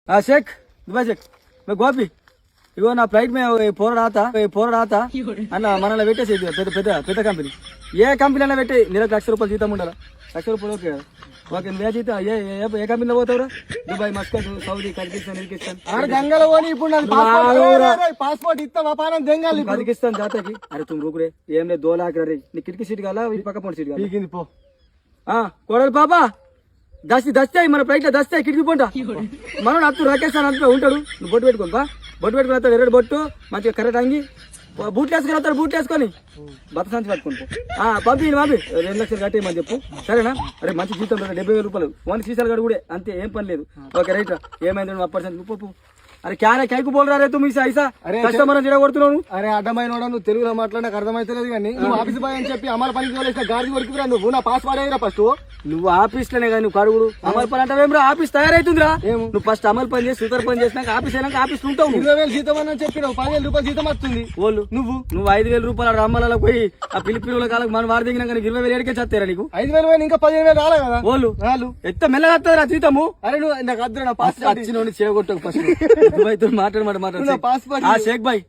Sheikh Dubai Sheikh मैं गोपी ఇగో నా flight మీద పోరాడతా అన్న మనల్ని పెట్టేసి పెద్ద కంపెనీ ఏ కంపెనీ అయినా పెట్టి నెలకు ₹1,00,000 జీతం ఉండాలా ₹1,00,000 ఓకే కదా ఓకే మే జీతం ఏ కంపెనీలో పోతావురా దుబాయ్ మస్కట్ సౌదీ కజకిస్తాన్ గంగలో పోనీ ఇప్పుడు పాస్పోర్ట్ ఇస్తావా పానం దెంగాలి కజకిస్తాన్ జాతకి అరే తుమ్ రూకురే ఏం లేదు 2 लाख రే నీ కిటికీ సీట్ కావాలా ఈ పక్క పొంటి సీట్ కావాలా పో కోడలు పాపా దస్తాయి మన ఫ్లైట్ లో దస్తాయి కిటికీ పొంట మనం అత్తు రాకేష్ అని అంతా ఉంటాడు నువ్వు బొట్టు పెట్టుకోపా బొట్టు పెట్టుకుని వస్తాడు ఎర్రడు బొట్టు మంచిగా కరెక్ట్ అంగి బూట్లు వేసుకుని వస్తాడు బూట్లు వేసుకొని బత్త సంచి పట్టుకుంటా పంపి 2 లక్షలు కట్టేయమని చెప్పు సరేనా అరే మంచి జీతం ₹70,000 ఓన్ సీసాలు గడు కూడా అంతే ఏం పని లేదు ఓకే రైట్ ఏమైంది అప్పటి అరే క్యారే కైకు బోల్ రా తు మీసా ఐసా కస్టమర్ జడ కొడుతున్నావు అరే అడ్డమైన నువ్వు తెలుగులో మాట్లాడడానికి అర్థమైతలేదు కానీ నువ్వు ఆఫీస్ బాయ్ అని చెప్పి అమలు పనికి వెళ్ళేసిన గాడి కొడుకురా నువ్వు నా పాస్పోర్ట్ అయ్యారా ఫస్ట్ నువ్వు ఆఫీస్ లోనే కానీ నువ్వు కడుగుడు అమలు పని అంటే ఆఫీస్ తయారైతుందిరా నువ్వు ఫస్ట్ అమలు పని చేసి సూతర్ పని చేసినాక ఆఫీస్ అయినాక ఆఫీస్ ఉంటావు 20,000 జీతం అని చెప్పినావు ₹10,000 జీతం వస్తుంది వాళ్ళు నువ్వు ₹5,000 అమ్మలలో పోయి ఆ పిలిపిల్ల కాలకు మనం వారి దిగినాక 20,000 ఏడికే చేస్తారా నీకు 5,000 ఇంకా 15,000 రాలే కదా వాళ్ళు ఎంత మెల్లగా వస్తారా జీతము అరే నువ్వు నాకు అద్దరు నా పాస్పోర్ట్ వచ్చిన చేయగొట్టకు ఫస్ట్ దుబాయ్ తో మాట్లాడు పాస్పోర్ట్ షేక్ భాయ్